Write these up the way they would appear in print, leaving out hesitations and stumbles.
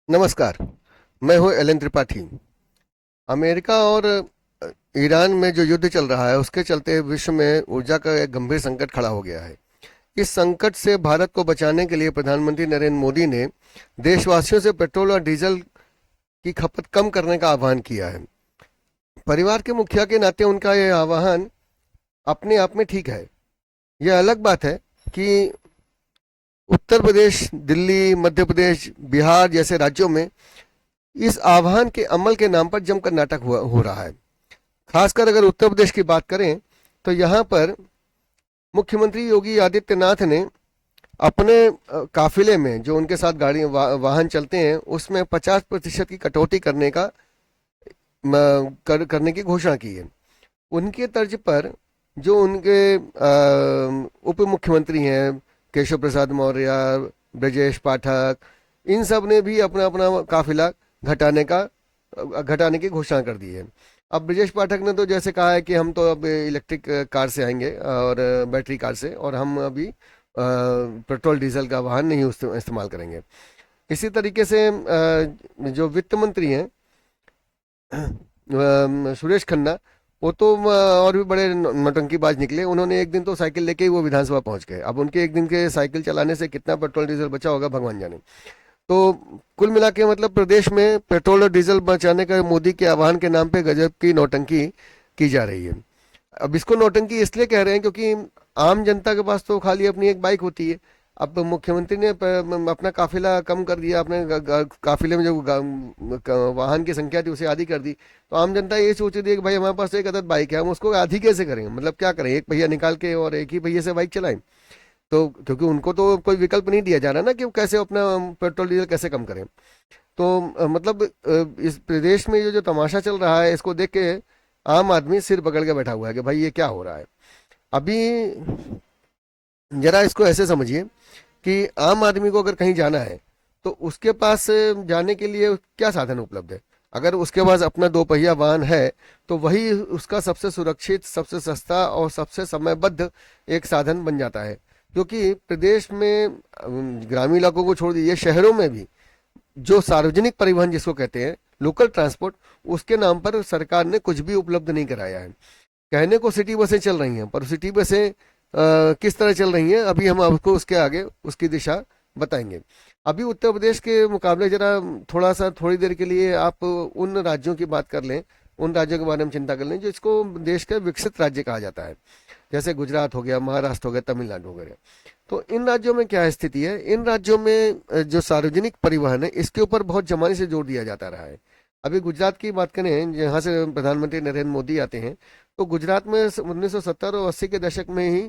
नमस्कार। मैं हूं एलन त्रिपाठी। अमेरिका और ईरान में जो युद्ध चल रहा है उसके चलते विश्व में ऊर्जा का एक गंभीर संकट खड़ा हो गया है। इस संकट से भारत को बचाने के लिए प्रधानमंत्री नरेंद्र मोदी ने देशवासियों से पेट्रोल और डीजल की खपत कम करने का आह्वान किया है। परिवार के मुखिया के नाते उनका यह आह्वान अपने आप में ठीक है। यह अलग बात है कि उत्तर प्रदेश, दिल्ली, मध्य प्रदेश, बिहार जैसे राज्यों में इस आह्वान के अमल के नाम पर जमकर नाटक हो रहा है। खासकर अगर उत्तर प्रदेश की बात करें तो यहाँ पर मुख्यमंत्री योगी आदित्यनाथ ने अपने काफिले में जो उनके साथ गाड़ी वाहन चलते हैं उसमें 50% की कटौती करने की घोषणा की है। उनके तर्ज पर जो उनके उप मुख्यमंत्री हैं, केशव प्रसाद मौर्य, ब्रजेश पाठक, इन सब ने भी अपना अपना काफिला घटाने की घोषणा कर दी है। अब ब्रजेश पाठक ने तो जैसे कहा है कि हम तो अब इलेक्ट्रिक कार से आएंगे और बैटरी कार से, और हम अभी पेट्रोल डीजल का वाहन नहीं इस्तेमाल करेंगे। इसी तरीके से जो वित्त मंत्री हैं सुरेश खन्ना, वो तो और भी बड़े नौटंकीबाज निकले। उन्होंने एक दिन तो साइकिल लेके ही वो विधानसभा पहुंच गए। अब उनके एक दिन के साइकिल चलाने से कितना पेट्रोल डीजल बचा होगा भगवान जाने। तो कुल मिला के मतलब प्रदेश में पेट्रोल और डीजल बचाने का मोदी के आह्वान के नाम पे गजब की नौटंकी की जा रही है। अब इसको नौटंकी इसलिए कह रहे हैं क्योंकि आम जनता के पास तो खाली अपनी एक बाइक होती है। अब मुख्यमंत्री ने अपना काफिला कम कर दिया, अपने काफिले में जो वाहन की संख्या थी उसे आधी कर दी। तो आम जनता ये सोच रही है कि भाई हमारे पास एक अदद बाइक है, हम उसको आधी कैसे करें, मतलब क्या करें, एक पहिया निकाल के और एक ही पहिए से बाइक चलाएं। तो क्योंकि उनको तो कोई विकल्प नहीं दिया जा रहा ना कि वो कैसे अपना पेट्रोल डीजल कैसे कम करें। तो मतलब इस प्रदेश में ये जो तमाशा चल रहा है इसको देख के आम आदमी सिर पकड़ के बैठा हुआ है कि भाई ये क्या हो रहा है। अभी जरा इसको ऐसे समझिए कि आम आदमी को अगर कहीं जाना है तो उसके पास जाने के लिए क्या साधन उपलब्ध है। अगर उसके पास अपना दो पहिया वाहन है तो वही उसका सबसे सुरक्षित, सबसे सस्ता और सबसे समयबद्ध एक साधन बन जाता है। क्योंकि प्रदेश में ग्रामीण इलाकों को छोड़ दीजिए, शहरों में भी जो सार्वजनिक परिवहन जिसको कहते हैं, लोकल ट्रांसपोर्ट, उसके नाम पर सरकार ने कुछ भी उपलब्ध नहीं कराया है। कहने को सिटी बसें चल रही हैं, पर सिटी बसें किस तरह चल रही हैं अभी हम आपको उसके आगे उसकी दिशा बताएंगे। अभी उत्तर प्रदेश के मुकाबले जरा थोड़ी देर के लिए आप उन राज्यों की बात कर लें, उन राज्यों के बारे में चिंता कर लें जो इसको देश का विकसित राज्य कहा जाता है। जैसे गुजरात हो गया, महाराष्ट्र हो गया, तमिलनाडु हो गया। तो इन राज्यों में क्या स्थिति है, इन राज्यों में जो सार्वजनिक परिवहन है इसके ऊपर बहुत जमाने से जोर दिया जाता रहा है। अभी गुजरात की बात करें जहाँ से प्रधानमंत्री नरेंद्र मोदी आते हैं, तो गुजरात में 1970 और 80 के दशक में ही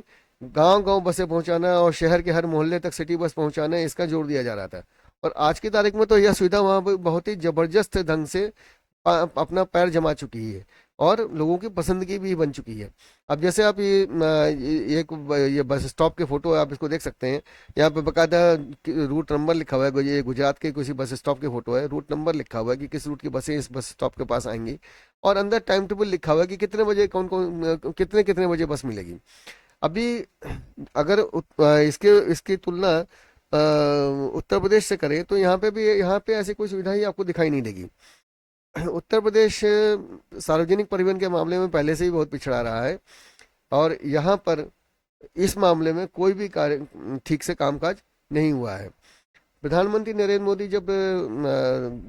गांव गांव बसें पहुंचाना और शहर के हर मोहल्ले तक सिटी बस पहुंचाना, इसका जोर दिया जा रहा था। और आज की तारीख में तो यह सुविधा वहां पर बहुत ही जबरदस्त ढंग से अपना पैर जमा चुकी है और लोगों की पसंद की भी बन चुकी है। अब जैसे आप ये बस स्टॉप के फोटो आप इसको देख सकते हैं। यहाँ पे बकायदा रूट नंबर लिखा हुआ है। ये गुजरात के किसी बस स्टॉप के फोटो है, रूट नंबर लिखा हुआ है कि किस रूट की बसें इस बस स्टॉप के पास आएंगी, और अंदर टाइम टेबल लिखा हुआ है कि कितने बजे कौन कौन कितने कितने बजे बस मिलेगी। अभी अगर इसके इसकी तुलना उत्तर प्रदेश से करें तो यहाँ पे ऐसी कोई सुविधा ही आपको दिखाई नहीं देगी। उत्तर प्रदेश सार्वजनिक परिवहन के मामले में पहले से ही बहुत पिछड़ा रहा है, और यहाँ पर इस मामले में कोई भी कार्य ठीक से कामकाज नहीं हुआ है। प्रधानमंत्री नरेंद्र मोदी जब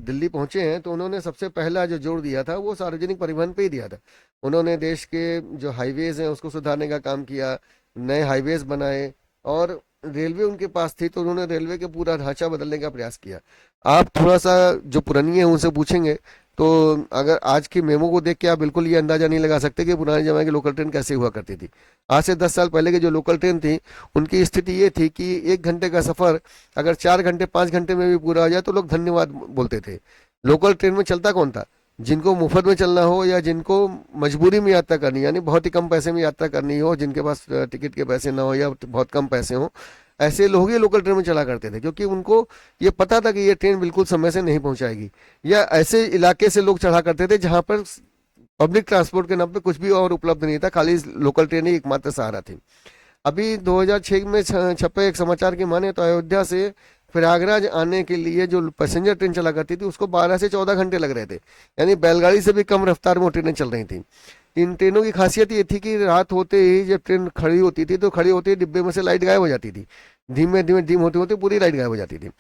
दिल्ली पहुंचे हैं तो उन्होंने सबसे पहला जो जोर दिया था वो सार्वजनिक परिवहन पे ही दिया था। उन्होंने देश के जो हाईवेज हैं उसको सुधारने का काम किया, नए हाईवेज बनाए, और रेलवे उनके पास थी तो उन्होंने रेलवे के पूरा ढांचा बदलने का प्रयास किया। आप थोड़ा सा जो पुरानी है उनसे पूछेंगे तो अगर आज की मेमो को देख के आप बिल्कुल ये अंदाजा नहीं लगा सकते कि पुराने जमाने की लोकल ट्रेन कैसे हुआ करती थी। आज से 10 साल पहले की जो लोकल ट्रेन थी उनकी स्थिति ये थी कि 1 घंटे का सफर अगर 4 घंटे 5 घंटे में भी पूरा हो जाए तो लोग धन्यवाद बोलते थे। लोकल ट्रेन में चलता कौन था? जिनको मुफ्त में चलना हो या जिनको मजबूरी में यात्रा करनी, यानी बहुत ही कम पैसे में यात्रा करनी हो, जिनके पास टिकट के पैसे ना हो या बहुत कम पैसे हो, ऐसे लोग ही लोकल ट्रेन में चला करते थे। क्योंकि उनको ये पता था कि ये ट्रेन बिल्कुल समय से नहीं पहुंचाएगी। या ऐसे इलाके से लोग चढ़ा करते थे जहां पर पब्लिक ट्रांसपोर्ट के नाम पे कुछ भी और उपलब्ध नहीं था, खाली लोकल ट्रेन ही एकमात्र सहारा थी। अभी 2006 में छपे एक समाचार की माने तो अयोध्या से प्रयागराज आने के लिए जो पैसेंजर ट्रेन चला करती थी उसको 12 से 14 घंटे लग रहे थे, यानी बैलगाड़ी से भी कम रफ्तार में वो ट्रेनें चल रही थी। इन ट्रेनों की खासियत ये थी कि रात होते ही जब ट्रेन खड़ी होती थी तो खड़ी होते ही डिब्बे में से लाइट गायब हो जाती थी, धीमे धीमे डिम होते होते पूरी लाइट गायब हो जाती थी।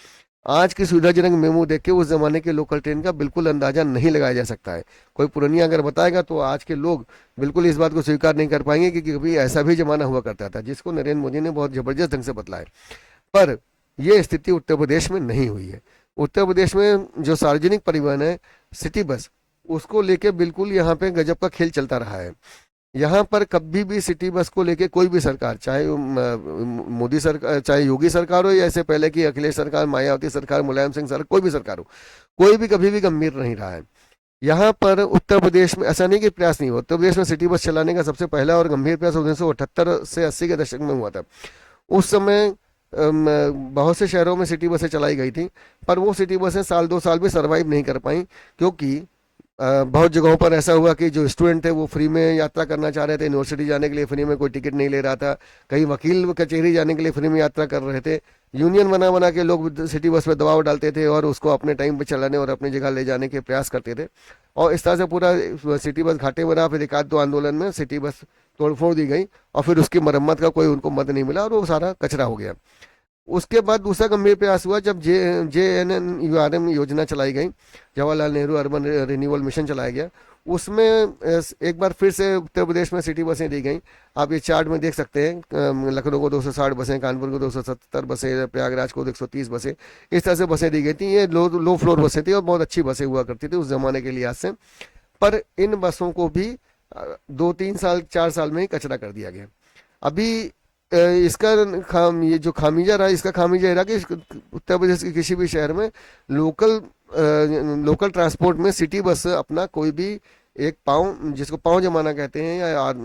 आज की सुविधाजनक मेमो देख के उस जमाने के लोकल ट्रेन का बिल्कुल अंदाजा नहीं लगाया जा सकता है। कोई पुरानी अगर बताएगा तो आज के लोग बिल्कुल इस बात को स्वीकार नहीं कर पाएंगे कि कभी ऐसा भी जमाना हुआ करता था, जिसको नरेंद्र मोदी ने बहुत जबरदस्त ढंग से बतलाया। पर यह स्थिति उत्तर प्रदेश में नहीं हुई है। उत्तर प्रदेश में जो सार्वजनिक परिवहन है सिटी बस, उसको लेके बिल्कुल यहाँ पे गजब का खेल चलता रहा है। यहाँ पर कभी भी सिटी बस को लेके कोई भी सरकार, चाहे मोदी सरकार, चाहे योगी सरकार हो या इससे पहले की अखिलेश सरकार, मायावती सरकार, मुलायम सिंह सरकार, कोई भी सरकार हो, कोई भी कभी भी गंभीर नहीं रहा है। यहाँ पर उत्तर प्रदेश में ऐसा नहीं कि प्रयास नहीं हुआ। उत्तर प्रदेश में सिटी बस चलाने का सबसे पहला और गंभीर प्रयास 1978 से 80 के दशक में हुआ था। उस समय बहुत से शहरों में सिटी बसें चलाई गई थी, पर वो सिटी बसें साल 2 साल भी सर्वाइव नहीं कर पाई, क्योंकि बहुत जगहों पर ऐसा हुआ कि जो स्टूडेंट थे वो फ्री में यात्रा करना चाह रहे थे, यूनिवर्सिटी जाने के लिए फ्री में कोई टिकट नहीं ले रहा था, कहीं वकील कचहरी जाने के लिए फ्री में यात्रा कर रहे थे। यूनियन बना बना के लोग सिटी बस पे दबाव डालते थे और उसको अपने टाइम पे चलाने और अपनी जगह ले जाने के प्रयास करते थे, और इस तरह से पूरा सिटी बस घाटे में रहा। फिर एक आध दो आंदोलन में सिटी बस तोड़फोड़ दी गई और फिर उसकी मरम्मत का कोई उनको मद नहीं मिला और वो सारा कचरा हो गया। उसके बाद दूसरा गंभीर प्रयास हुआ जब JNNURM योजना चलाई गई, Jawaharlal Nehru urban renewal mission चलाया गया। उसमें एक बार फिर से उत्तर प्रदेश में सिटी बसें दी गई। आप ये चार्ट में देख सकते हैं, लखनऊ को 260 बसें, कानपुर को 270 बसें, प्रयागराज को 130 बसें, इस तरह से बसें दी गई थी। ये लो फ्लोर बसें थी और बहुत अच्छी बसें हुआ करती थी उस जमाने के लिहाज से। पर इन बसों को भी 2-3 साल 4 साल में ही कचरा कर दिया गया। अभी इसका ये जो खामिजा रहा, इसका खामिजा रहा कि उत्तर प्रदेश के किसी भी शहर में लोकल ट्रांसपोर्ट में सिटी बस अपना कोई भी एक पाँव, जिसको पाँव जमाना कहते हैं,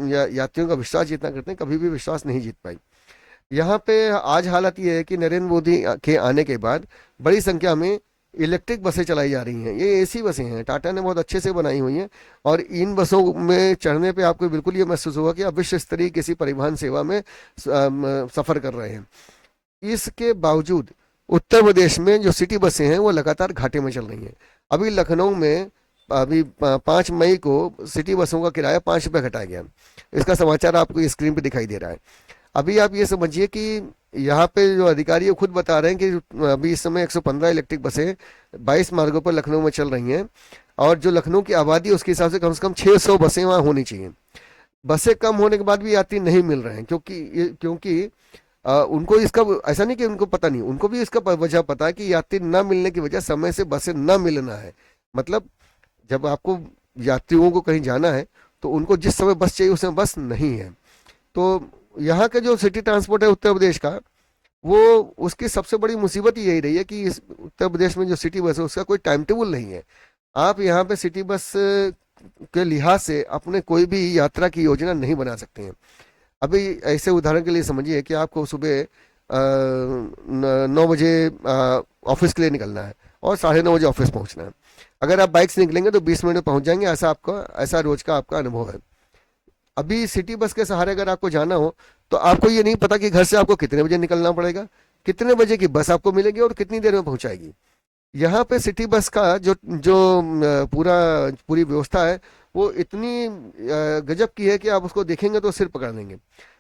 या यात्रियों का विश्वास जीतना करते हैं, कभी भी विश्वास नहीं जीत पाई। यहाँ पे आज हालत ये है कि नरेंद्र मोदी के आने के बाद बड़ी संख्या में इलेक्ट्रिक बसें चलाई जा रही हैं। ये AC बसें हैं, टाटा ने बहुत अच्छे से बनाई हुई हैं, और इन बसों में चढ़ने पे आपको बिल्कुल ये महसूस होगा कि आप विश्व स्तरीय किसी परिवहन सेवा में सफ़र कर रहे हैं। इसके बावजूद उत्तर प्रदेश में जो सिटी बसें हैं वो लगातार घाटे में चल रही हैं। अभी लखनऊ में अभी 5 मई को सिटी बसों का किराया 5 रुपये घटाया गया। इसका समाचार आपको स्क्रीन पे दिखाई दे रहा है। अभी आप ये समझिए कि यहाँ पे जो अधिकारी है खुद बता रहे हैं कि अभी इस समय 115 इलेक्ट्रिक बसें 22 मार्गों पर लखनऊ में चल रही हैं, और जो लखनऊ की आबादी है उसके हिसाब से कम 600 बसें वहाँ होनी चाहिए। बसें कम होने के बाद भी यात्री नहीं मिल रहे हैं, क्योंकि उनको इसका, ऐसा नहीं कि उनको पता नहीं, उनको भी इसका वजह पता है कि यात्री न मिलने की वजह समय से बसें न मिलना है। मतलब जब आपको यात्रियों को कहीं जाना है तो उनको जिस समय बस चाहिए उस समय बस नहीं है। तो यहाँ का जो सिटी ट्रांसपोर्ट है उत्तर प्रदेश का, वो उसकी सबसे बड़ी मुसीबत यही रही है कि इस उत्तर प्रदेश में जो सिटी बस है उसका कोई टाइम टेबल नहीं है। आप यहाँ पे सिटी बस के लिहाज से अपने कोई भी यात्रा की योजना नहीं बना सकते हैं। अभी ऐसे उदाहरण के लिए समझिए कि आपको सुबह 9 बजे ऑफिस के लिए निकलना है और 9:30 बजे ऑफिस पहुँचना है। अगर आप बाइक से निकलेंगे तो 20 मिनट में पहुँच जाएंगे, ऐसा रोज का आपका अनुभव है। अभी सिटी बस के सहारे अगर आपको जाना हो तो आपको ये नहीं पता कि घर से आपको कितने बजे निकलना पड़ेगा, कितने बजे की बस आपको मिलेगी और कितनी देर में पहुंचाएगी। यहाँ पे सिटी बस का जो जो पूरी व्यवस्था है वो इतनी गजब की है कि आप उसको देखेंगे तो सिर पकड़ लेंगे।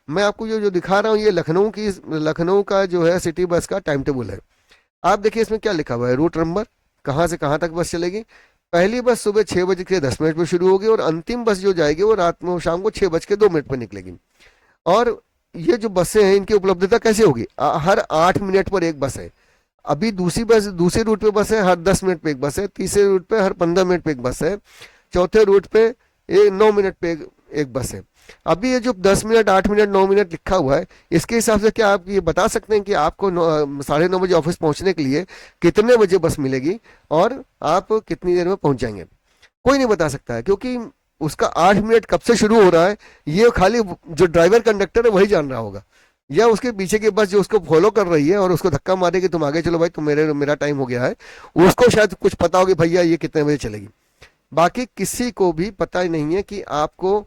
मैं आपको जो दिखा रहा हूँ ये लखनऊ का जो है सिटी बस का टाइम टेबल है। आप देखिए इसमें क्या लिखा हुआ है, रूट नंबर, कहाँ से कहाँ तक बस चलेगी। पहली बस सुबह 6:10 पर शुरू होगी और अंतिम बस जो जाएगी वो रात में शाम को 6:02 पर निकलेगी। और ये जो बसें हैं इनकी उपलब्धता कैसे होगी, हर 8 मिनट पर एक बस है। अभी दूसरी रूट पे बस है, हर 10 मिनट पे एक बस है। तीसरे रूट पे हर 15 मिनट पे एक बस है। चौथे रूट पे 9 मिनट पे एक बस है। अभी ये जो 10 मिनट, 8 मिनट, 9 मिनट लिखा हुआ है, इसके हिसाब से क्या आप ये बता सकते हैं कि आपको 9:30 बजे ऑफिस पहुंचने के लिए कितने बजे बस मिलेगी और आप कितनी देर में पहुंच जाएंगे? कोई नहीं बता सकता है, क्योंकि उसका 8 मिनट कब से शुरू हो रहा है ये खाली जो ड्राइवर कंडक्टर है वही जान रहा होगा, या उसके पीछे की बस जो उसको फॉलो कर रही है और उसको धक्का मारे कि तुम आगे चलो भाई, तुम मेरा टाइम हो गया है, उसको शायद कुछ पता हो कि भैया ये कितने बजे चलेगी। बाकी किसी को भी पता ही नहीं है कि आपको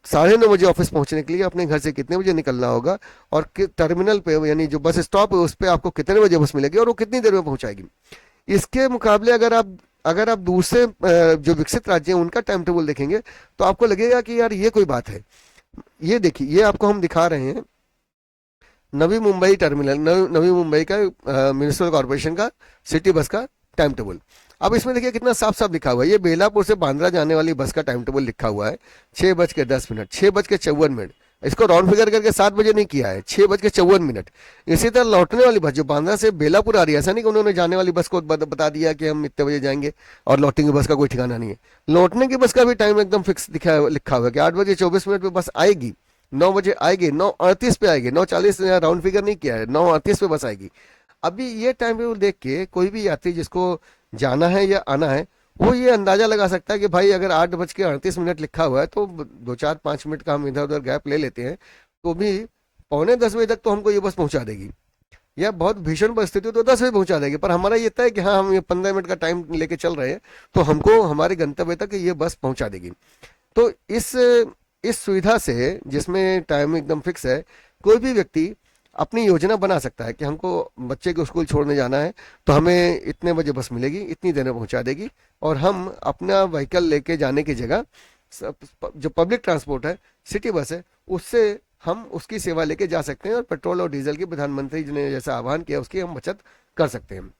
9:30 बजे ऑफिस पहुंचने के लिए अपने घर से कितने बजे निकलना होगा, और टर्मिनल पे यानी जो बस स्टॉप है उस पे आपको कितने बजे बस मिलेगी और वो कितनी देर में पहुंचाएगी। इसके मुकाबले अगर आप दूसरे जो विकसित राज्य हैं उनका टाइम टेबल देखेंगे तो आपको लगेगा कि यार ये कोई बात है। ये देखिए, ये आपको हम दिखा रहे हैं नवी मुंबई टर्मिनल, नवी मुंबई का म्यूनिसिपल कॉर्पोरेशन का सिटी बस का टाइम टेबल। अब इसमें देखिए कितना साफ साफ लिखा हुआ है, ये बेलापुर से बांद्रा जाने वाली बस का टाइम टेबल लिखा हुआ है 6:10, 6:54। इसको राउंड फिगर करके 7 बजे नहीं किया है, 6:54। इसी तरह लौटने वाली बस जो बांद्रा से बेलापुर आ रही है, ऐसा नहीं कि उन्होंने जाने वाली बस को बता दिया कि हम इतने बजे जाएंगे और लौटेंगे, बस का कोई ठिकाना नहीं है। लौटने की बस का भी टाइम एकदम फिक्स लिखा हुआ है कि 8:24 पे बस आएगी, 9 बजे आएगी, 9:38 पे आएगी, 9:40 राउंड फिगर नहीं किया है, 9:38 पे बस आएगी। अभी ये टाइम टेबल देख के कोई भी यात्री जिसको जाना है या आना है वो ये अंदाजा लगा सकता है कि भाई अगर 8:38 लिखा हुआ है तो 2-4-5 मिनट का हम इधर उधर गैप ले लेते हैं तो भी 9:45 तक तो हमको ये बस पहुंचा देगी, या बहुत भीषण परिस्थिति हो तो 10 बजे पहुंचा देगी। पर हमारा ये तय है कि हाँ हम ये 15 मिनट का टाइम लेके चल रहे हैं तो हमको हमारे गंतव्य तक ये बस पहुंचा देगी। तो इस सुविधा से, जिसमें टाइम एकदम फिक्स है, कोई भी व्यक्ति अपनी योजना बना सकता है कि हमको बच्चे को स्कूल छोड़ने जाना है तो हमें इतने बजे बस मिलेगी, इतनी देर में पहुंचा देगी, और हम अपना व्हीकल लेके जाने की जगह जो पब्लिक ट्रांसपोर्ट है, सिटी बस है, उससे हम उसकी सेवा लेके जा सकते हैं और पेट्रोल और डीजल की प्रधानमंत्री जी ने जैसा आह्वान किया उसकी हम बचत कर सकते हैं।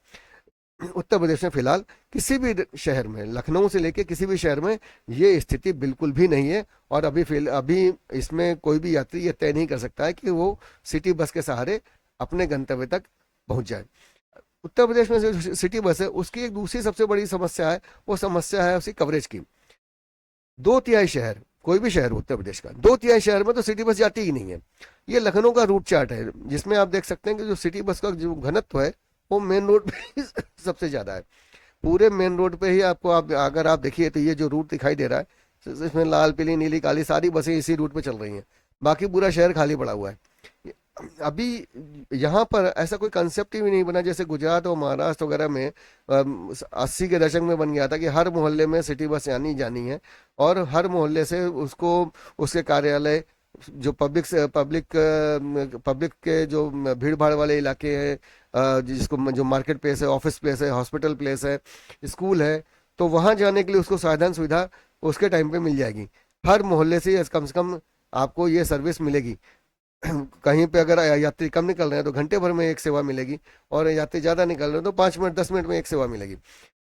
उत्तर प्रदेश में फिलहाल किसी भी शहर में, लखनऊ से लेके किसी भी शहर में ये स्थिति बिल्कुल भी नहीं है, और अभी इसमें कोई भी यात्री ये तय नहीं कर सकता है कि वो सिटी बस के सहारे अपने गंतव्य तक पहुंच जाए। उत्तर प्रदेश में जो सिटी बस है उसकी एक दूसरी सबसे बड़ी समस्या है, वो समस्या है उसकी कवरेज की। 2/3 शहर, कोई भी शहर उत्तर प्रदेश का, 2/3 शहर में तो सिटी बस जाती ही नहीं है। ये लखनऊ का रूट चार्ट है जिसमें आप देख सकते हैं कि जो सिटी बस का जो घनत्व है वो मेन रोड पे ही सबसे ज्यादा है। पूरे मेन रोड पे ही आपको, अगर आप देखिए तो ये जो रूट दिखाई दे रहा है इसमें लाल पीली नीली काली सारी बसें इसी रूट पे चल रही हैं, बाकी पूरा शहर खाली पड़ा हुआ है। अभी यहाँ पर ऐसा कोई कंसेप्ट ही नहीं बना जैसे गुजरात और महाराष्ट्र वगैरह में 80 के दशक में बन गया था कि हर मोहल्ले में सिटी बस आनी जानी है, और हर मोहल्ले से उसको उसके कार्यालय, जो पब्लिक के जो भीड़ भाड़ वाले इलाके हैं, जिसको जो मार्केट प्लेस है, ऑफिस प्लेस है, हॉस्पिटल प्लेस है, स्कूल है, तो वहां जाने के लिए उसको साधन सुविधा उसके टाइम पे मिल जाएगी। हर मोहल्ले से कम आपको ये सर्विस मिलेगी। कहीं पे अगर यात्री कम निकल रहे हैं तो घंटे भर में एक सेवा मिलेगी, और यात्री ज्यादा निकल रहे हैं तो 5 मिनट 10 मिनट में एक सेवा मिलेगी।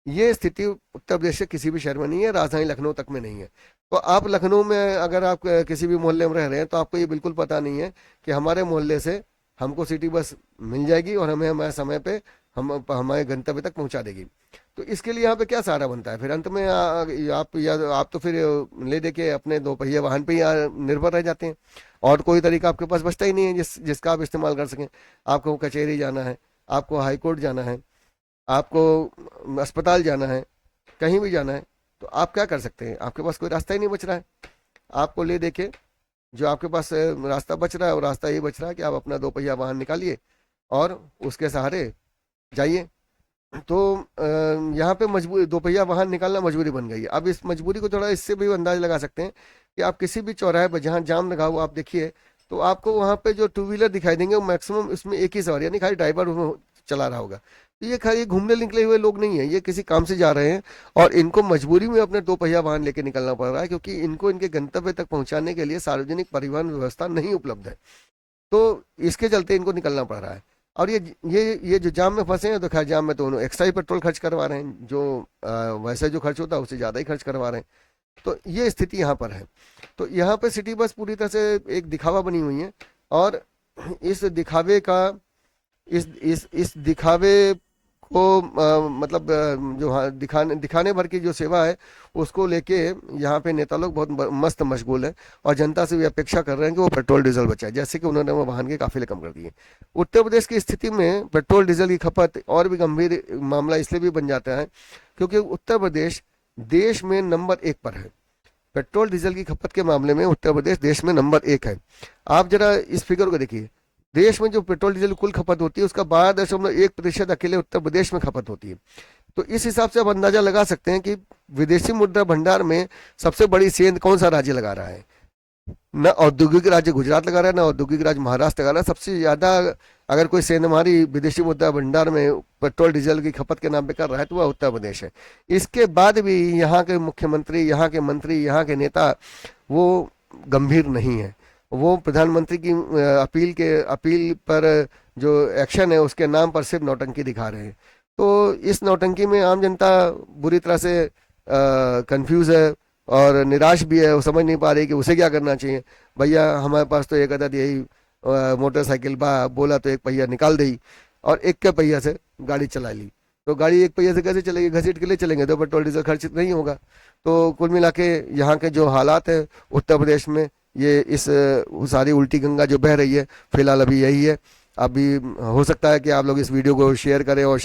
ये स्थिति उत्तर प्रदेश के किसी भी शहर में नहीं है, राजधानी लखनऊ तक में नहीं है। तो आप लखनऊ में अगर आप किसी भी मोहल्ले में रह रहे हैं तो आपको ये बिल्कुल पता नहीं है कि हमारे मोहल्ले से हमको सिटी बस मिल जाएगी और हमें हमारे समय पे हम हमारे गंतव्य तक पहुंचा देगी। तो इसके लिए यहाँ पे क्या सहारा बनता है फिर अंत में? आप तो फिर ले दे के अपने 2 पहिया वाहन पे ही निर्भर रह जाते हैं, और कोई तरीका आपके पास बचता ही नहीं है जिसका आप इस्तेमाल कर सकें। आपको कचहरी जाना है, आपको हाई कोर्ट जाना है, आपको अस्पताल जाना है, कहीं भी जाना है, तो आप क्या कर सकते हैं? आपके पास कोई रास्ता ही नहीं बच रहा है। आपको ले देके जो आपके पास रास्ता बच रहा है वो रास्ता ये बच रहा है कि आप अपना 2 पहिया वाहन निकालिए और उसके सहारे जाइए। तो यहाँ पे मजबूरी, 2 पहिया वाहन निकालना मजबूरी बन गई है। अब इस मजबूरी को थोड़ा इससे भी अंदाज लगा सकते हैं कि आप किसी भी चौराहे पर जहाँ जाम लगा हुआ आप देखिए तो आपको वहाँ पे जो टू व्हीलर दिखाई देंगे वो मैक्सिमम उसमें एक ही सवारी, यानी खाली ड्राइवर उसमें चला रहा होगा। तो ये खाली घूमने निकले हुए लोग नहीं है, ये किसी काम से जा रहे हैं और इनको मजबूरी में अपने 2 पहिया वाहन लेके निकलना पड़ रहा है, क्योंकि इनको इनके गंतव्य तक पहुंचाने के लिए सार्वजनिक परिवहन व्यवस्था नहीं उपलब्ध है। तो इसके चलते इनको निकलना पड़ रहा है। और ये जो जाम में फंसे हैं तो खैर जाम में तो उन्होंने एक्स्ट्रा ही पेट्रोल खर्च करवा रहे हैं, जो वैसे जो खर्च होता है उससे ज़्यादा ही खर्च करवा रहे हैं। तो ये स्थिति यहाँ पर है। तो यहाँ पे सिटी बस पूरी तरह से एक दिखावा बनी हुई है, और इस दिखावे का इस दिखावे को मतलब जो हाँ दिखाने भर की जो सेवा है उसको लेके यहाँ पे नेता लोग बहुत मस्त मशगूल है, और जनता से भी अपेक्षा कर रहे हैं कि वो पेट्रोल डीजल बचाए, जैसे कि उन्होंने वो वाहन के काफिले कम कर दिए। उत्तर प्रदेश की स्थिति में पेट्रोल डीजल की खपत और भी गंभीर मामला इसलिए भी बन जाता है क्योंकि उत्तर प्रदेश देश में नंबर 1 पर है। पेट्रोल डीजल की खपत के मामले में उत्तर प्रदेश देश में नंबर 1 है। आप जरा इस फिगर को देखिए, देश में जो पेट्रोल डीजल कुल खपत होती है उसका 12.1% अकेले उत्तर प्रदेश में खपत होती है। तो इस हिसाब से आप अंदाजा लगा सकते हैं कि विदेशी मुद्रा भंडार में सबसे बड़ी सेंध कौन सा राज्य लगा रहा है। न औद्योगिक राज्य गुजरात लगा रहा है, न औद्योगिक राज्य महाराष्ट्र लगा रहा है। सबसे ज्यादा अगर कोई सेंध हमारी विदेशी मुद्रा भंडार में पेट्रोल डीजल की खपत के नाम पे कर रहा है तो वह उत्तर प्रदेश है। इसके बाद भी यहाँ के मुख्यमंत्री, यहाँ के मंत्री, यहाँ के नेता वो गंभीर नहीं है। वो प्रधानमंत्री की अपील पर जो एक्शन है उसके नाम पर सिर्फ नौटंकी दिखा रहे हैं। तो इस नौटंकी में आम जनता बुरी तरह से कंफ्यूज है और निराश भी है। वो समझ नहीं पा रही कि उसे क्या करना चाहिए। भैया हमारे पास तो एक अदद यही मोटरसाइकिल बा, बोला तो एक पहिया निकाल दी और एक के पहिया से गाड़ी चला ली। तो गाड़ी एक पहिया से कैसे चलेगी? घसीट के लिए चलेंगे तो पेट्रोल डीजल खर्चित नहीं होगा। तो कुल मिला के यहाँ के जो हालात है उत्तर प्रदेश में, ये इस सारी उल्टी गंगा जो बह रही है फिलहाल अभी यही है। अभी हो सकता है कि आप लोग इस वीडियो को शेयर करें और